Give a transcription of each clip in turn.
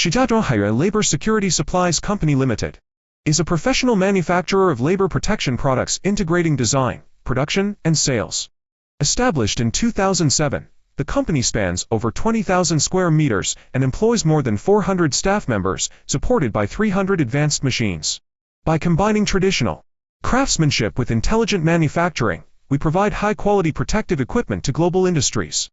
Shijiazhuang Haiyuan Labor Security Supplies Company Limited is a professional manufacturer of labor protection products integrating design, production, and sales. Established in 2007, the company spans over 20,000 square meters and employs more than 400 staff members, supported by 300 advanced machines. By combining traditional craftsmanship with intelligent manufacturing, we provide high-quality protective equipment to global industries.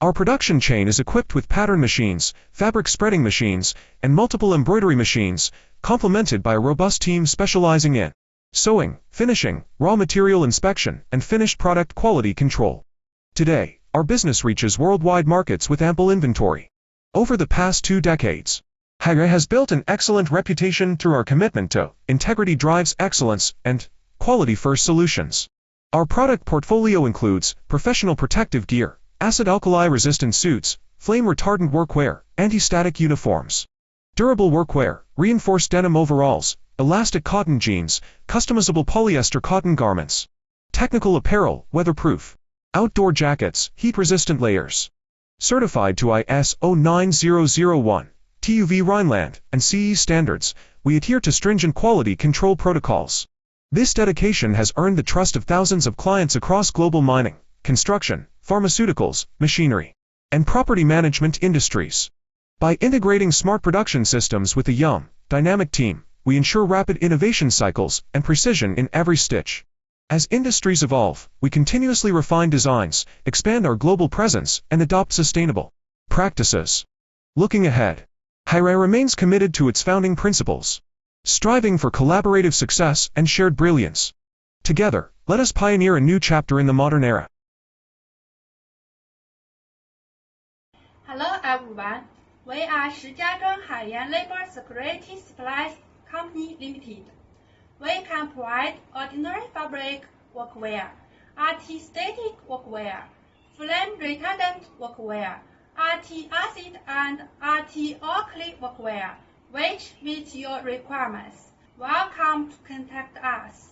Our production chain is equipped with pattern machines, fabric spreading machines, and multiple embroidery machines, complemented by a robust team specializing in sewing, finishing, raw material inspection, and finished product quality control. Today, our business reaches worldwide markets with ample inventory. Over the past 2 decades, Haiyuan has built an excellent reputation through our commitment to integrity drives excellence and quality-first solutions. Our product portfolio includes professional protective gear, acid-alkali-resistant suits, flame-retardant workwear, anti-static uniforms, durable workwear, reinforced denim overalls, elastic cotton jeans, customizable polyester cotton garments, technical apparel, weatherproof, outdoor jackets, heat-resistant layers. Certified to ISO 9001, TÜV Rheinland, and CE standards, we adhere to stringent quality control protocols. This dedication has earned the trust of thousands of clients across global mining, construction, pharmaceuticals, machinery, and property management industries. By integrating smart production systems with a young, dynamic team, we ensure rapid innovation cycles and precision in every stitch. As industries evolve, we continuously refine designs, expand our global presence, and adopt sustainable practices. Looking ahead, Haiyuan remains committed to its founding principles, striving for collaborative success and shared brilliance. Together, let us pioneer a new chapter in the modern era. Hello everyone, we are Shijiazhuang Haiyuan Labor Security Supplies Company Limited. We can provide ordinary fabric workwear, anti-static workwear, flame-retardant workwear, anti-acid and anti-alkali workwear, which meet your requirements. Welcome to contact us.